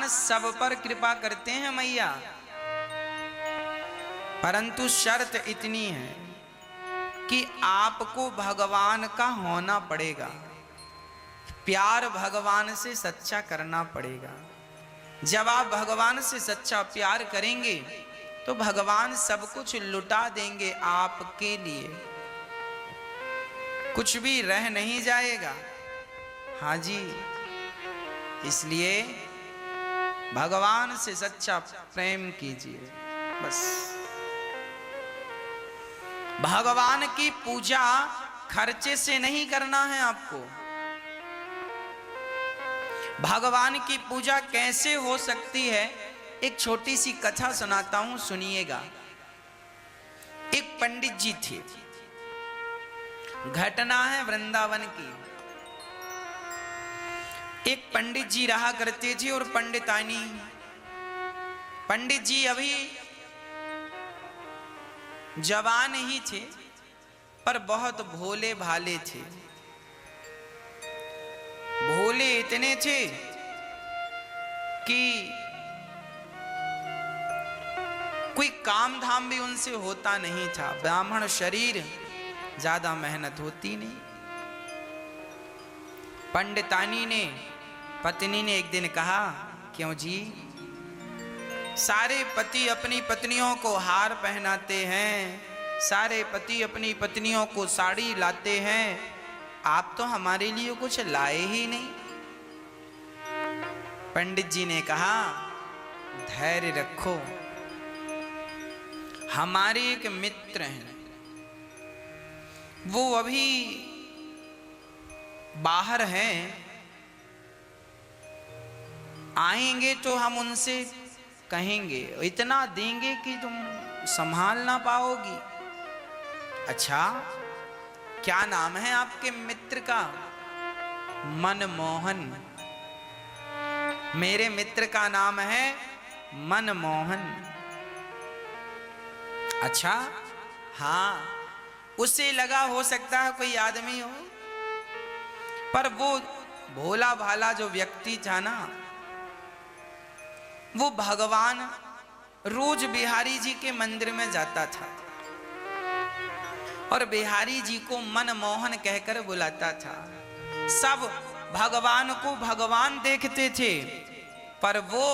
भगवान सब पर कृपा करते हैं मैया, परंतु शर्त इतनी है कि आपको भगवान का होना पड़ेगा, प्यार भगवान से सच्चा करना पड़ेगा। जब आप भगवान से सच्चा प्यार करेंगे तो भगवान सब कुछ लुटा देंगे आपके लिए, कुछ भी रह नहीं जाएगा। हाँ जी, इसलिए भगवान से सच्चा प्रेम कीजिए बस। भगवान की पूजा खर्चे से नहीं करना है आपको। भगवान की पूजा कैसे हो सकती है, एक छोटी सी कथा सुनाता हूं, सुनिएगा। एक पंडित जी थे, घटना है वृंदावन की। एक पंडित जी रहा करते थे और पंडितानी। पंडित जी अभी जवान ही थे पर बहुत भोले भाले थे। भोले इतने थे कि कोई काम धाम भी उनसे होता नहीं था। ब्राह्मण शरीर, ज्यादा मेहनत होती नहीं। पंडितानी ने, पत्नी ने एक दिन कहा, क्यों जी, सारे पति अपनी पत्नियों को हार पहनाते हैं, सारे पति अपनी पत्नियों को साड़ी लाते हैं, आप तो हमारे लिए कुछ लाए ही नहीं। पंडित जी ने कहा, धैर्य रखो, हमारे एक मित्र हैं, वो अभी बाहर हैं, आएंगे तो हम उनसे कहेंगे, इतना देंगे कि तुम संभाल ना पाओगी। अच्छा, क्या नाम है आपके मित्र का? मनमोहन। मेरे मित्र का नाम है मनमोहन। अच्छा, हाँ, उसे लगा हो सकता है कोई आदमी हो, पर वो भोला भाला जो व्यक्ति था ना, वो भगवान रोज बिहारी जी के मंदिर में जाता था और बिहारी जी को मनमोहन कहकर बुलाता था। सब भगवान को भगवान देखते थे, पर वो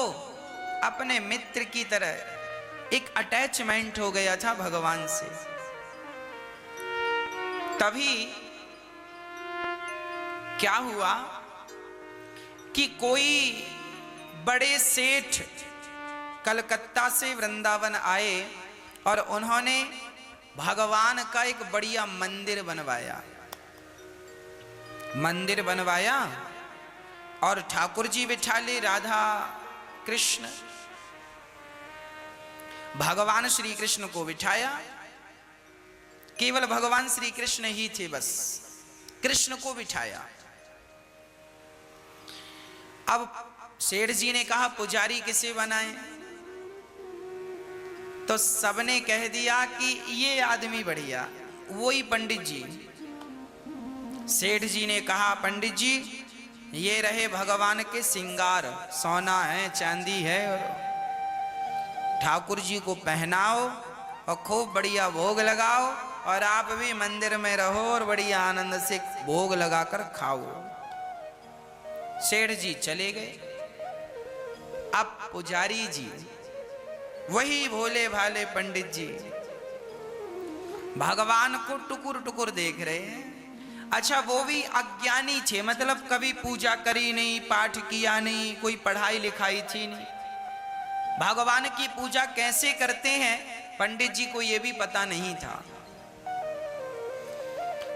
अपने मित्र की तरह एक अटैचमेंट हो गया था भगवान से। तभी क्या हुआ कि कोई बड़े सेठ कलकत्ता से वृंदावन आए और उन्होंने भगवान का एक बढ़िया मंदिर बनवाया। मंदिर बनवाया और ठाकुर जी बिठा ले, राधा कृष्ण, भगवान श्री कृष्ण को बिठाया। केवल भगवान श्री कृष्ण ही थे, बस कृष्ण को बिठाया। अब सेठ जी ने कहा, पुजारी किसे बनाएं? तो सबने कह दिया कि ये आदमी बढ़िया, वही पंडित जी। सेठ जी ने कहा, पंडित जी ये रहे भगवान के सिंगार, सोना है, चांदी है, और ठाकुर जी को पहनाओ और खूब बढ़िया भोग लगाओ, और आप भी मंदिर में रहो और बढ़िया आनंद से भोग लगाकर खाओ। सेठ जी चले गए। अब पुजारी जी, वही भोले भाले पंडित जी, भगवान को टुकुर टुकुर देख रहे हैं। अच्छा, वो भी अज्ञानी थे, मतलब कभी पूजा करी नहीं, पाठ किया नहीं, कोई पढ़ाई लिखाई थी नहीं। भगवान की पूजा कैसे करते हैं पंडित जी को ये भी पता नहीं था।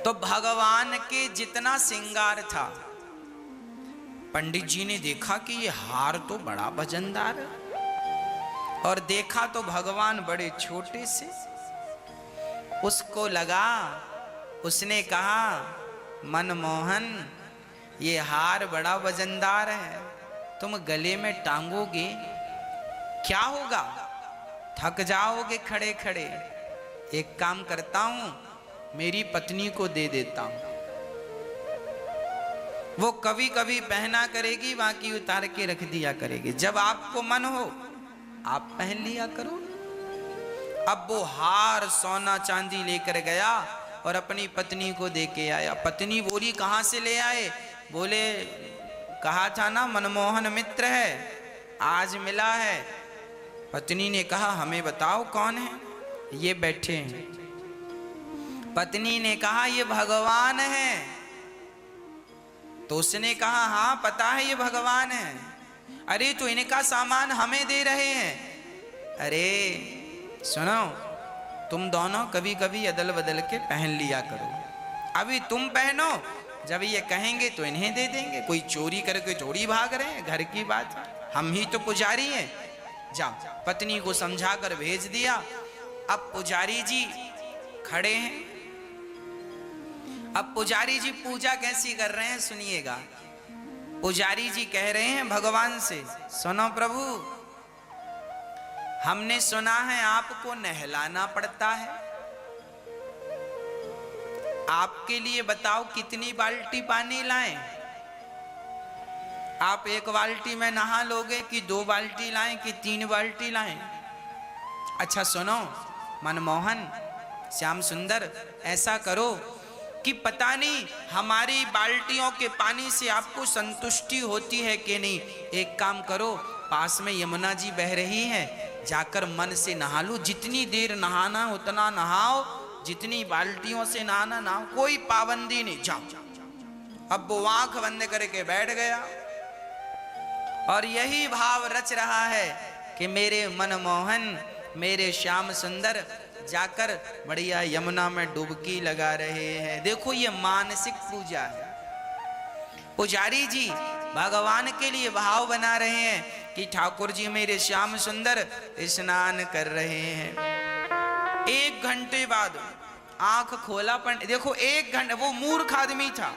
तो भगवान के जितना श्रृंगार था, पंडित जी ने देखा कि ये हार तो बड़ा वजनदार है, और देखा तो भगवान बड़े छोटे से। उसको लगा, उसने कहा, मनमोहन ये हार बड़ा वजनदार है, तुम गले में टांगोगे क्या होगा, थक जाओगे खड़े खड़े। एक काम करता हूं, मेरी पत्नी को दे देता हूं। वो कभी कभी पहना करेगी, बाकी उतार के रख दिया करेगी। जब आपको मन हो आप पहन लिया करो। अब वो हार सोना चांदी लेकर गया और अपनी पत्नी को दे के आया। पत्नी बोली कहाँ से ले आए? बोले कहा था ना मनमोहन मित्र है, आज मिला है। पत्नी ने कहा हमें बताओ कौन है? ये बैठे हैं। पत्नी ने कहा ये भगवान है। तो उसने कहा हाँ पता है ये भगवान है। अरे तो इनका सामान हमें दे रहे हैं। अरे सुनो, तुम दोनों कभी कभी अदल बदल के पहन लिया करो। अभी तुम पहनो, जब ये कहेंगे तो इन्हें दे देंगे। कोई चोरी करके थोड़ी भाग रहे हैं, घर की बात है, हम ही तो पुजारी हैं। जाओ। पत्नी को समझा कर भेज दिया। अब पुजारी जी खड़े हैं। अब पुजारी जी पूजा कैसी कर रहे हैं सुनिएगा। पुजारी जी कह रहे हैं भगवान से, सुनो प्रभु, हमने सुना है आपको नहलाना पड़ता है। आपके लिए बताओ कितनी बाल्टी पानी लाएं? आप एक बाल्टी में नहा लोगे कि 2 बाल्टी लाएं कि 3 बाल्टी लाएं? अच्छा सुनो मनमोहन, श्याम सुंदर, ऐसा करो कि पता नहीं हमारी बाल्टियों के पानी से आपको संतुष्टि होती है कि नहीं। एक काम करो, पास में यमुना जी बह रही है, जाकर मन से नहा लो। जितनी देर नहाना उतना नहाओ, जितनी बाल्टियों से नहाना नहाओ, कोई पाबंदी नहीं। जाओ। अब वो आंख बंद करके बैठ गया और यही भाव रच रहा है कि मेरे मनमोहन, मेरे श्याम सुंदर जाकर बढ़िया यमुना में डुबकी लगा रहे हैं। देखो ये मानसिक पूजा है। पुजारी जी भगवान के लिए भाव बना रहे हैं कि ठाकुर जी मेरे श्याम सुंदर स्नान कर रहे हैं। 1 घंटे बाद आंख खोला पंडित। देखो 1 घंटे, वो मूर्ख आदमी था,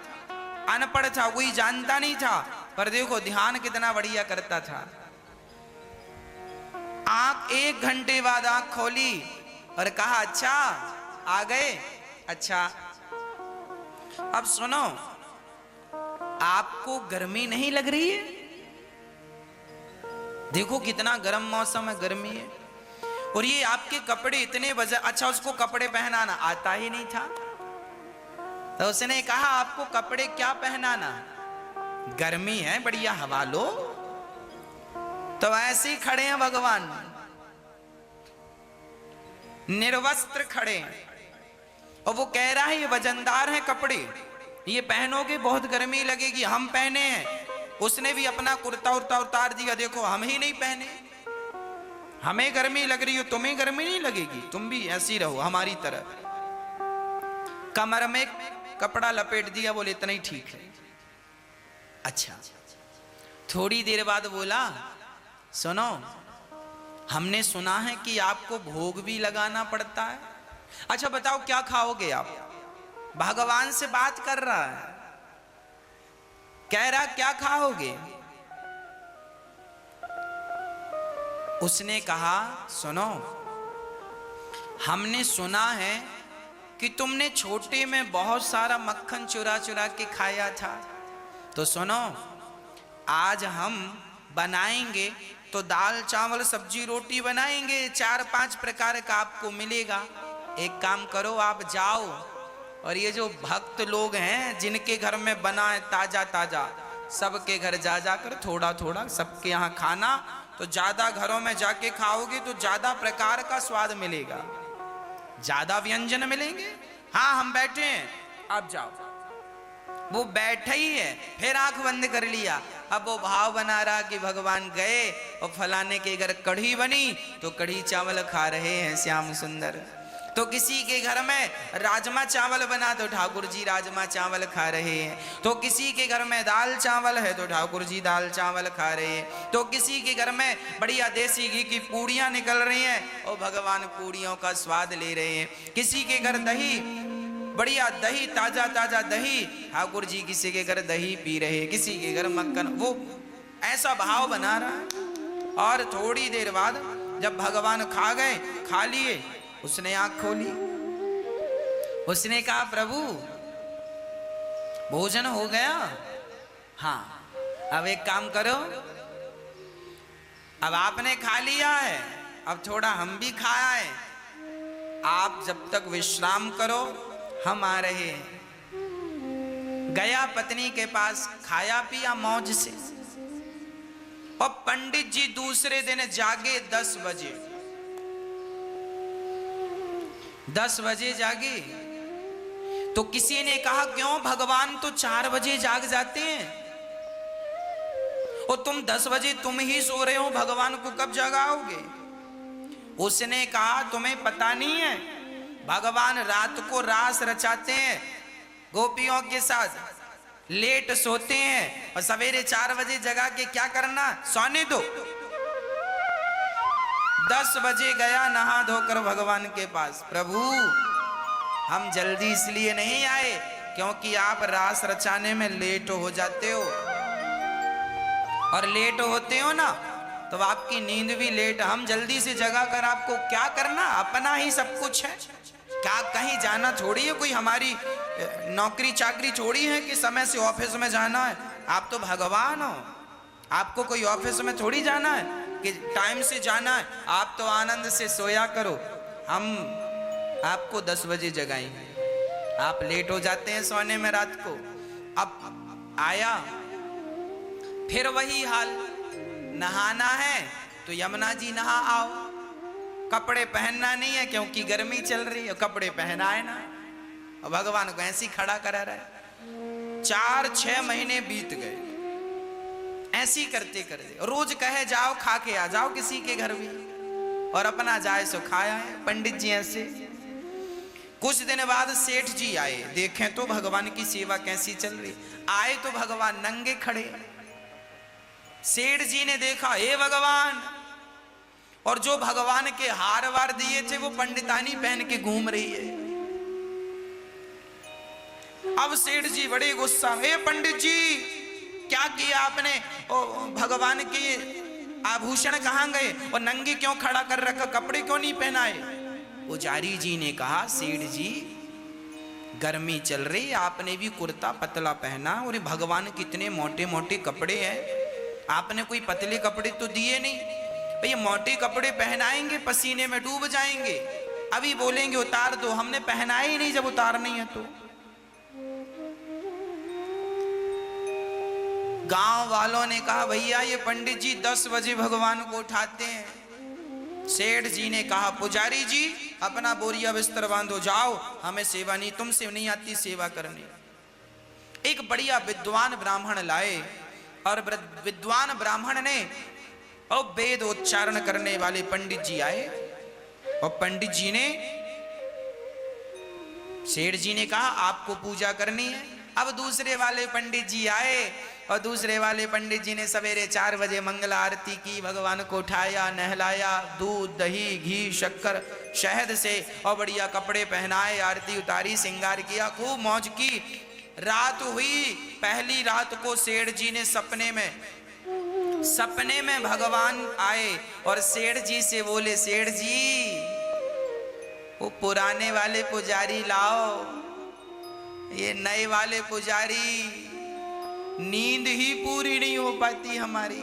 अनपढ़ था, कोई जानता नहीं था, पर देखो ध्यान कितना बढ़िया करता था। आंख 1 घंटे बाद आंख खोली और कहा अच्छा आ गए। अच्छा अब सुनो, आपको गर्मी नहीं लग रही है? देखो कितना गर्म मौसम है, गर्मी है, और ये आपके कपड़े इतने वजन। अच्छा उसको कपड़े पहनाना आता ही नहीं था, तो उसने कहा आपको कपड़े क्या पहनाना, गर्मी है, बढ़िया हवा लो। तो ऐसे ही खड़े हैं भगवान, निर्वस्त्र खड़े, और वो कह रहा है ये वजनदार है कपड़े, ये पहनोगे बहुत गर्मी लगेगी, हम पहने हैं। उसने भी अपना कुर्ता उर्ता उतार दिया, देखो हम ही नहीं पहने, हमें गर्मी लग रही हो, तुम्हें गर्मी नहीं लगेगी, तुम भी ऐसी रहो हमारी तरह। कमर में कपड़ा लपेट दिया, बोले इतना ही ठीक है। अच्छा थोड़ी देर बाद बोला सुनो, हमने सुना है कि आपको भोग भी लगाना पड़ता है। अच्छा बताओ क्या खाओगे आप? भगवान से बात कर रहा है, कह रहा क्या खाओगे? उसने कहा सुनो, हमने सुना है कि तुमने छोटे में बहुत सारा मक्खन चुरा चुरा के खाया था, तो सुनो आज हम बनाएंगे तो दाल चावल सब्जी रोटी बनाएंगे, 4-5 प्रकार का आपको मिलेगा। एक काम करो आप जाओ, और ये जो भक्त लोग हैं जिनके घर में बना है ताजा ताजा, सबके घर जा जाकर थोड़ा थोड़ा सबके यहाँ खाना, तो ज्यादा घरों में जाके खाओगे तो ज्यादा प्रकार का स्वाद मिलेगा, ज्यादा व्यंजन मिलेंगे। हाँ हम बैठे हैं, आप जाओ। वो बैठा ही है, फिर आंख बंद कर लिया। अब वो भाव बना रहा कि भगवान गए और फलाने के घर कढ़ी बनी तो कढ़ी चावल खा रहे हैं श्याम सुंदर, तो किसी के घर में राजमा चावल बना तो ठाकुर जी राजमा चावल खा रहे हैं, तो किसी के घर में दाल चावल है तो ठाकुर जी दाल चावल खा रहे हैं, तो किसी के घर में बढ़िया देसी घी की पूड़ियाँ निकल रही हैं और भगवान पूड़ियों का स्वाद ले रहे हैं, किसी के घर दही, बढ़िया दही, ताजा ताजा दही, ठाकुर जी किसी के घर दही पी रहे, किसी के घर मक्खन। वो ऐसा भाव बना रहा है। और थोड़ी देर बाद जब भगवान खा गए, खा लिए, उसने आंख खोली, उसने कहा प्रभु भोजन हो गया? हाँ, अब एक काम करो, अब आपने खा लिया है, अब थोड़ा हम भी खाया है, आप जब तक विश्राम करो, हम आ रहे हैं। गया पत्नी के पास, खाया पिया मौज से, और पंडित जी दूसरे दिन जागे 10 बजे। 10 बजे जागे तो किसी ने कहा क्यों, भगवान तो 4 बजे जाग जाते हैं और तुम 10 बजे तुम ही सो रहे हो, भगवान को कब जगाओगे? उसने कहा तुम्हें पता नहीं है, भगवान रात को रास रचाते हैं गोपियों के साथ, लेट सोते हैं और सवेरे 4 बजे जगा के क्या करना, सोने दो। 10 बजे गया नहा धोकर भगवान के पास, प्रभु हम जल्दी इसलिए नहीं आए क्योंकि आप रास रचाने में लेट हो जाते हो, और लेट होते हो ना तो आपकी नींद भी लेट, हम जल्दी से जगा कर आपको क्या करना, अपना ही सब कुछ है, क्या कहीं जाना थोड़ी है, कोई हमारी नौकरी चाकरी थोड़ी है कि समय से ऑफिस में जाना है। आप तो भगवान हो, आपको कोई ऑफिस में थोड़ी जाना है कि टाइम से जाना है, आप तो आनंद से सोया करो, हम आपको 10 बजे जगाएंगे, आप लेट हो जाते हैं सोने में रात को। अब आया फिर वही हाल, नहाना है तो यमुना जी नहा आओ, कपड़े पहनना नहीं है क्योंकि गर्मी चल रही है, कपड़े पहनाए ना, और भगवान को ऐसी खड़ा करा रहे। 4-6 महीने बीत गए ऐसी करते करते, रोज कहे जाओ खा के आ जाओ किसी के घर भी, और अपना जाए सो खाया है पंडित जी ऐसे। कुछ दिन बाद सेठ जी आए, देखें तो भगवान की सेवा कैसी चल रही, आए तो भगवान नंगे खड़े। सेठ जी ने देखा, हे भगवान, और जो भगवान के हार वार दिए थे वो पंडितानी पहन के घूम रही है। अब सेठ जी बड़े गुस्सा, हे पंडित जी क्या किया आपने, भगवान के आभूषण कहां गए और नंगे क्यों खड़ा कर रखा, कपड़े क्यों नहीं पहनाए? पुजारी जी ने कहा, सेठ जी गर्मी चल रही, आपने भी कुर्ता पतला पहना, और भगवान कितने मोटे मोटे कपड़े हैं, आपने कोई पतले कपड़े तो दिए नहीं, ये मोटे कपड़े पहनाएंगे पसीने में डूब जाएंगे, अभी बोलेंगे उतार दो, हमने पहनाए ही नहीं जब उतार नहीं है तो। गांव वालों ने कहा, भैया ये पंडित जी 10 बजे भगवान को उठाते हैं। सेठ जी ने कहा, पुजारी जी अपना बोरिया बिस्तर बांधो, जाओ, हमें सेवा नहीं, तुमसे नहीं आती सेवा करनी। एक बढ़िया विद्वान ब्राह्मण लाए, और विद्वान ब्राह्मण ने और वेद उच्चारण करने वाले पंडित जी आए, और पंडित जी ने, सेठ जी ने कहा आपको पूजा करनी है। अब दूसरे वाले पंडित जी आए, और दूसरे वाले पंडित जी ने सवेरे 4 बजे मंगला आरती की, भगवान को उठाया, नहलाया, दूध दही घी शक्कर शहद से, और बढ़िया कपड़े पहनाए, आरती उतारी, श्रृंगार किया, खूब मौज की। रात हुई, पहली रात को सेठ जी ने सपने में भगवान आए और सेठ जी से बोले, सेठ जी वो पुराने वाले पुजारी लाओ, ये नए वाले पुजारी नींद ही पूरी नहीं हो पाती हमारी,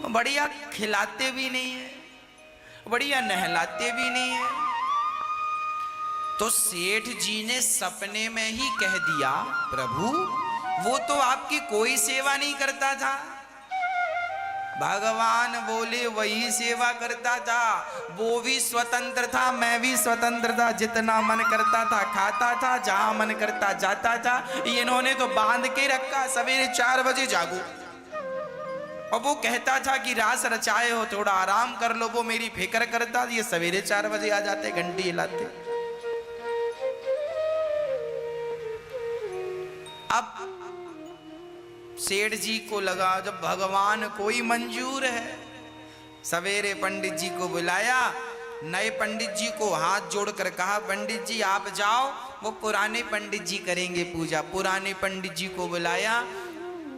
बढ़िया खिलाते भी नहीं है, बढ़िया नहलाते भी नहीं है। तो सेठ जी ने सपने में ही कह दिया, प्रभु वो तो आपकी कोई सेवा नहीं करता था। भगवान बोले वही सेवा करता था, वो भी स्वतंत्र था, मैं भी स्वतंत्र था, जितना मन करता था खाता था, जहां मन करता जाता था। इन्होंने तो बांध के रखा, सवेरे 4 बजे जागो, और वो कहता था कि रास रचाए हो थोड़ा आराम कर लो, वो मेरी फिक्र करता, ये सवेरे 4 बजे आ जाते, घंटी हिलाते। अब सेठ जी को लगा जब भगवान कोई मंजूर है, सवेरे पंडित जी को बुलाया, नए पंडित जी को हाथ जोड़कर कहा, पंडित जी आप जाओ, वो पुराने पंडित जी करेंगे पूजा। पुराने पंडित जी को बुलाया,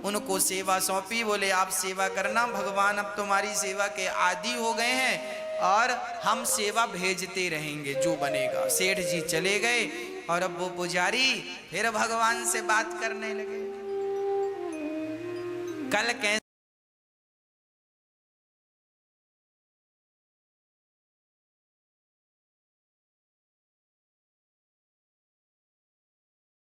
उनको सेवा सौंपी, बोले आप सेवा करना, भगवान अब तुम्हारी सेवा के आदी हो गए हैं और हम सेवा भेजते रहेंगे जो बनेगा। सेठ जी चले गए, और अब वो पुजारी फिर भगवान से बात करने लगे। कल कैसे